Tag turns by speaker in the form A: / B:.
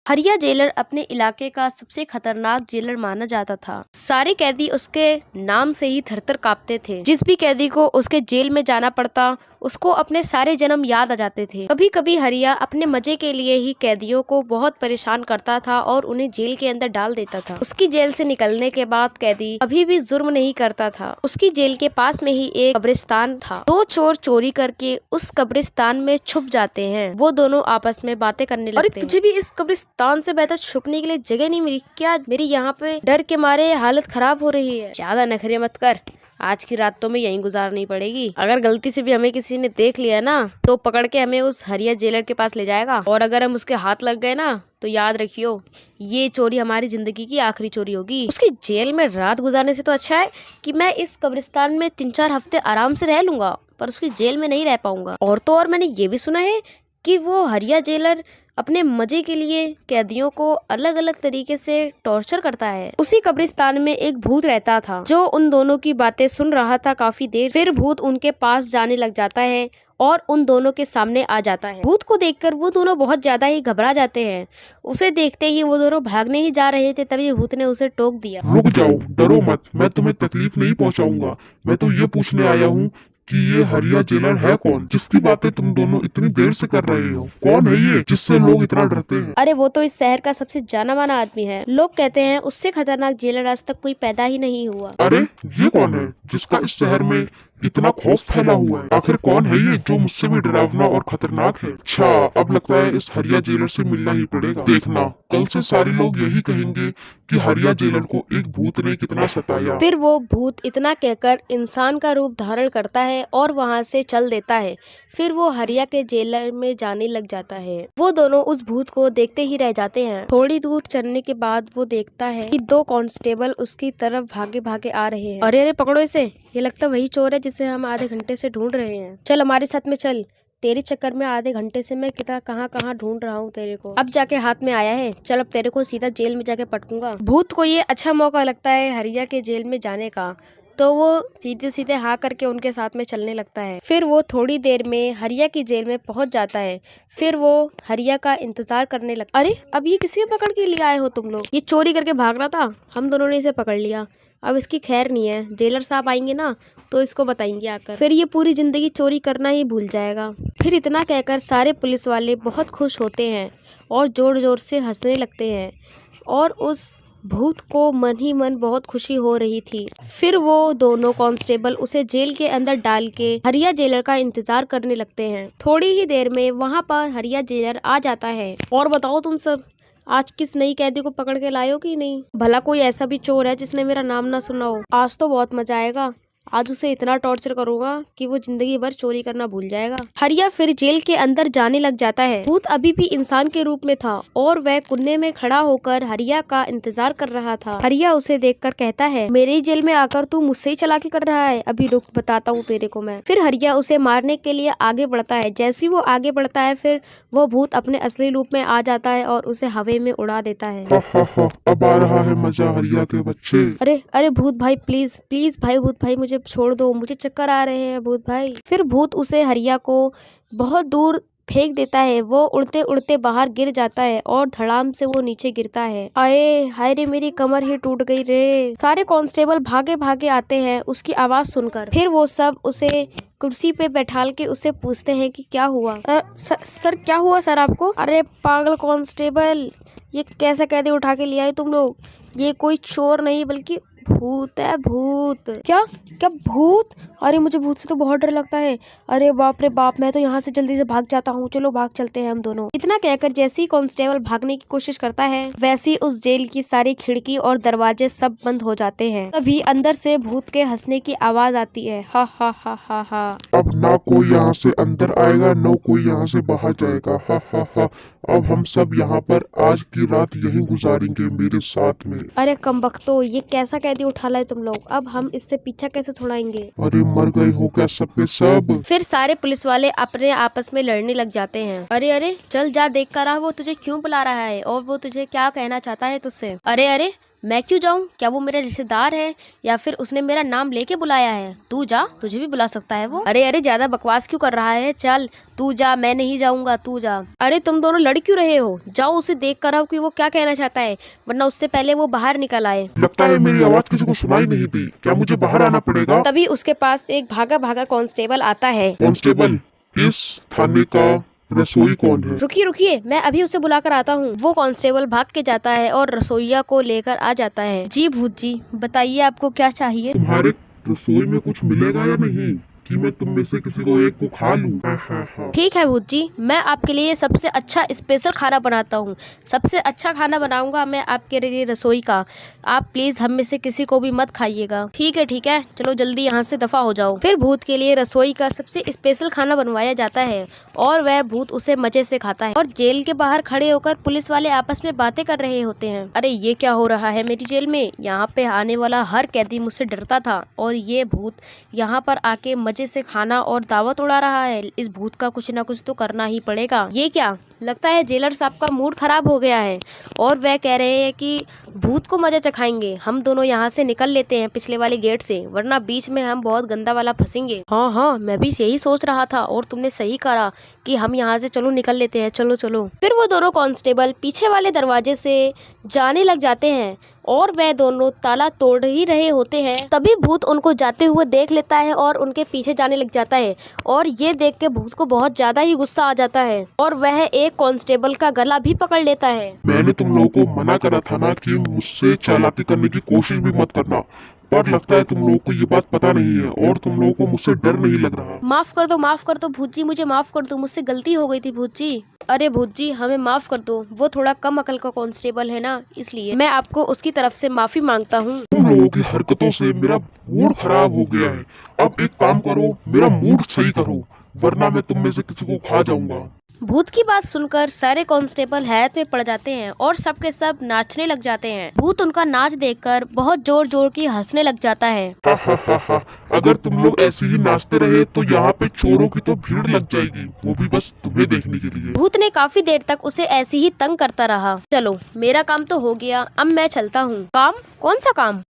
A: हरिया जेलर अपने इलाके का सबसे खतरनाक जेलर माना जाता था। सारे कैदी उसके नाम से ही थरथर कांपते थे। जिस भी कैदी को उसके जेल में जाना पड़ता उसको अपने सारे जन्म याद आ जाते थे। कभी कभी हरिया अपने मजे के लिए ही कैदियों को बहुत परेशान करता था और उन्हें जेल के अंदर डाल देता था। उसकी जेल से निकलने के बाद कैदी अभी भी जुर्म नहीं करता था। उसकी जेल के पास में ही एक कब्रिस्तान था। दो चोर चोरी करके उस कब्रिस्तान में छुप जाते हैं। वो दोनों आपस में बातें करने लगते हैं। तुझे भी इस कब्रिस्तान से बेहतर छुपने के लिए जगह नहीं मिली क्या? मेरी यहाँ पे डर के मारे हालत खराब हो रही है। ज्यादा नखरे मत कर, आज की रात तो हमें यहीं गुजारनी पड़ेगी। अगर गलती से भी हमें किसी ने देख लिया ना तो पकड़ के हमें उस हरिया जेलर के पास ले जाएगा, और अगर हम उसके हाथ लग गए ना तो याद रखियो ये चोरी हमारी जिंदगी की आखिरी चोरी होगी। उसकी जेल में रात गुजारने से तो अच्छा है कि मैं इस कब्रिस्तान में 3-4 हफ्ते आराम से रह लूंगा, पर उसकी जेल में नहीं रह पाऊंगा। और तो और मैंने ये भी सुना है कि वो हरिया जेलर अपने मजे के लिए कैदियों को अलग अलग तरीके से टॉर्चर करता है। उसी कब्रिस्तान में एक भूत रहता था जो उन दोनों की बातें सुन रहा था काफी देर। फिर भूत उनके पास जाने लग जाता है और उन दोनों के सामने आ जाता है। भूत को देखकर वो दोनों बहुत ज्यादा ही घबरा जाते हैं। उसे देखते ही वो दोनों भागने ही जा रहे थे, तभी भूत ने उसे टोक दिया।
B: रुक जाओ, डरो मत, मैं तुम्हें तकलीफ नहीं पहुंचाऊंगा। मैं तो ये पूछने आया हूँ कि ये हरिया जेलर है कौन, जिसकी बातें तुम दोनों इतनी देर से कर रहे हो? कौन है ये जिससे लोग इतना डरते हैं?
A: अरे वो तो इस शहर का सबसे जाना माना आदमी है। लोग कहते हैं उससे खतरनाक जेलर आज तक कोई पैदा ही नहीं हुआ।
B: अरे ये कौन है जिसका इस शहर में इतना खौफ फैला हुआ है? आखिर कौन है ये जो मुझसे भी डरावना और खतरनाक है? अच्छा, अब लगता है इस हरिया जेलर से मिलना ही पड़ेगा। देखना, कल से सारे लोग यही कहेंगे कि हरिया जेलर को एक भूत ने कितना सताया।
A: फिर वो भूत इतना कहकर इंसान का रूप धारण करता है और वहाँ से चल देता है। फिर वो हरिया के जेलर में जाने लग जाता है। वो दोनों उस भूत को देखते ही रह जाते हैं। थोड़ी दूर चलने के बाद वो देखता है कि 2 कांस्टेबल उसकी तरफ भागे भागे आ रहे हैं। अरे अरे पकड़ो इसे, ये लगता वही चोर है जिसे हम आधे घंटे से ढूंढ रहे हैं। चल हमारे साथ में चल, तेरे चक्कर में आधे घंटे से मैं कितना कहाँ ढूंढ रहा हूँ तेरे को, अब जाके हाथ में आया है। चल अब तेरे को सीधा जेल में जाके पटकूंगा। भूत को ये अच्छा मौका लगता है हरिया के जेल में जाने का, तो वो सीधे सीधे हाँ करके उनके साथ में चलने लगता है। फिर वो थोड़ी देर में हरिया की जेल में पहुंच जाता है। फिर वो हरिया का इंतजार करने लगता। अरे अब ये किसी पकड़ के लिए आए हो तुम लोग? ये चोरी करके भाग रहा था, हम दोनों ने इसे पकड़ लिया। अब इसकी खैर नहीं है, जेलर साहब आएंगे ना तो इसको बताएंगे आकर, फिर ये पूरी जिंदगी चोरी करना ही भूल जाएगा। फिर इतना कहकर सारे पुलिस वाले बहुत खुश होते हैं और जोर जोर से हंसने लगते हैं, और उस भूत को मन ही मन बहुत खुशी हो रही थी। फिर वो दोनों कांस्टेबल उसे जेल के अंदर डाल के हरिया जेलर का इंतजार करने लगते हैं। थोड़ी ही देर में वहाँ पर हरिया जेलर आ जाता है। और बताओ तुम सब, आज किस नई कैदी को पकड़ के लाए हो कि नहीं? भला कोई ऐसा भी चोर है जिसने मेरा नाम ना सुना हो? आज तो बहुत मजा आएगा। आज उसे इतना टॉर्चर करूंगा कि वो जिंदगी भर चोरी करना भूल जाएगा। हरिया फिर जेल के अंदर जाने लग जाता है। भूत अभी भी इंसान के रूप में था और वह कुन्ने में खड़ा होकर हरिया का इंतजार कर रहा था। हरिया उसे देखकर कहता है, मेरे ही जेल में आकर तू मुझसे ही चालाकी कर रहा है? अभी रुक, बताता हूँ तेरे को मैं। फिर हरिया उसे मारने के लिए आगे बढ़ता है। जैसे ही वो आगे बढ़ता है फिर वो भूत अपने असली रूप में आ जाता है और उसे हवा में उड़ा देता है।
B: अब आ रहा है मजा हरिया के बच्चे।
A: अरे अरे भूत भाई, प्लीज प्लीज भाई, भूत भाई मुझे छोड़ दो, मुझे चक्कर आ रहे हैं भूत भाई। फिर भूत उसे हरिया को बहुत दूर फेंक देता है। वो उड़ते उड़ते बाहर गिर जाता है और धड़ाम से वो नीचे गिरता है। आए हाय रे, मेरी कमर ही टूट गई रे। सारे कांस्टेबल भागे भागे आते हैं उसकी आवाज सुनकर। फिर वो सब उसे कुर्सी पे बैठाल के उससे पूछते हैं कि क्या हुआ। सर क्या हुआ सर आपको? अरे पागल कांस्टेबल, ये कैसा कैदी उठा के लिया है तुम लोग? ये कोई चोर नहीं बल्कि भूत है, भूत। क्या क्या भूत? अरे मुझे भूत से तो बहुत डर लगता है। अरे बाप रे बाप, मैं तो यहाँ से जल्दी से भाग जाता हूँ। चलो भाग चलते हैं हम दोनों। इतना कहकर जैसे ही कांस्टेबल भागने की कोशिश करता है वैसे ही उस जेल की सारी खिड़की और दरवाजे सब बंद हो जाते हैं। तभी अंदर से भूत के हंसने की आवाज आती है, हा हा हा हा हा।
B: अब ना कोई यहाँ से अंदर आएगा, न कोई यहाँ से बाहर जाएगा। हा हा हा। अब हम सब यहाँ पर आज की रात यहीं गुजारेंगे मेरे साथ में।
A: अरे कमबख्तो, ये कैसा कैदी उठा लाए तुम लोग? अब हम इससे पीछा कैसे छुड़ाएंगे?
B: अरे मर गए हो क्या सब के सब?
A: फिर सारे पुलिस वाले अपने आपस में लड़ने लग जाते हैं। अरे अरे चल जा, देख कर आ वो तुझे क्यों बुला रहा है और वो तुझे क्या कहना चाहता है तुझसे। अरे अरे मैं क्यों जाऊं? क्या वो मेरा रिश्तेदार है या फिर उसने मेरा नाम लेके बुलाया है? तू जा, तुझे भी बुला सकता है वो। अरे अरे, ज्यादा बकवास क्यों कर रहा है? चल तू जा, मैं नहीं जाऊंगा, तू जा। अरे तुम दोनों लड़ क्यों रहे हो? जाओ उसे देख कर आओ कि वो क्या कहना चाहता है, वरना उससे पहले वो बाहर निकल आए।
B: लगता है मेरी आवाज किसी को सुनाई नहीं दी। क्या मुझे बाहर आना पड़ेगा?
A: तभी उसके पास एक भागा भागा कांस्टेबल आता है।
B: कांस्टेबल, इस थाने का रसोई कौन है?
A: रुकिए रुकिए, मैं अभी उसे बुला कर आता हूँ। वो कांस्टेबल भाग के जाता है और रसोइया को लेकर आ जाता है। जी भूत जी, बताइए आपको क्या चाहिए?
B: तुम्हारे रसोई में कुछ मिलेगा या नहीं कि मैं तुम में से किसी को एक को खा लूं?
A: ठीक है भूत जी, मैं आपके लिए सबसे अच्छा स्पेशल खाना बनाता हूँ। सबसे अच्छा खाना बनाऊंगा मैं आपके लिए रसोई का। आप प्लीज हम में से किसी को भी मत खाइएगा। ठीक है, चलो जल्दी यहाँ से दफा हो जाओ। फिर भूत के लिए रसोई का सबसे स्पेशल खाना बनवाया जाता है और वह भूत उसे मजे से खाता है। और जेल के बाहर खड़े होकर पुलिस वाले आपस में बातें कर रहे होते हैं। अरे ये क्या हो रहा है मेरी जेल में? यहाँ पे आने वाला हर कैदी मुझसे डरता था और ये भूत यहाँ पर आके मजे से खाना और दावत उड़ा रहा है। इस भूत का कुछ ना कुछ तो करना ही पड़ेगा। ये क्या? लगता है जेलर साहब का मूड खराब हो गया है और वह कह रहे हैं कि भूत को मजा चखाएंगे। हम दोनों यहाँ से निकल लेते हैं पिछले वाले गेट से, वरना बीच में हम बहुत गंदा वाला फंसेंगे। हाँ, मैं भी यही सोच रहा था और तुमने सही कहा कि हम यहाँ से चलो निकल लेते हैं। चलो चलो। फिर वो दोनों कांस्टेबल पीछे वाले दरवाजे से जाने लग जाते हैं और वह दोनों ताला तोड़ ही रहे होते हैं। तभी भूत उनको जाते हुए देख लेता है और उनके पीछे जाने लग जाता है और ये देख के भूत को बहुत ज्यादा ही गुस्सा आ जाता है और वह एक कांस्टेबल का गला भी पकड़ लेता है।
B: मैंने तुम लोगों को मना करा था ना कि मुझसे चालाकी करने की कोशिश भी मत करना, पर लगता है तुम लोगों को ये बात पता नहीं है और तुम लोगों को मुझसे डर नहीं लग रहा।
A: माफ कर दो भूत जी, मुझे माफ कर दो, मुझसे गलती हो गई थी भूत जी। अरे भूत जी, हमें माफ कर दो, वो थोड़ा कम अकल का कांस्टेबल है ना, इसलिए मैं आपको उसकी तरफ से माफी मांगता हूँ।
B: तुम लोगों की हरकतों से मेरा मूड खराब हो गया है। अब एक काम करो, मेरा मूड सही करो, वरना मैं तुम में से किसी को खा जाऊंगा।
A: भूत की बात सुनकर सारे कांस्टेबल हैरत में पड़ जाते हैं और सबके सब नाचने लग जाते हैं। भूत उनका नाच देखकर बहुत जोर जोर की हंसने लग जाता है।
B: हा। अगर तुम लोग ऐसे ही नाचते रहे तो यहाँ पे चोरों की तो भीड़ लग जाएगी, वो भी बस तुम्हें देखने के लिए।
A: भूत ने काफी देर तक उसे ऐसे ही तंग करता रहा। चलो मेरा काम तो हो गया, अब मैं चलता हूँ। काम? कौन सा काम?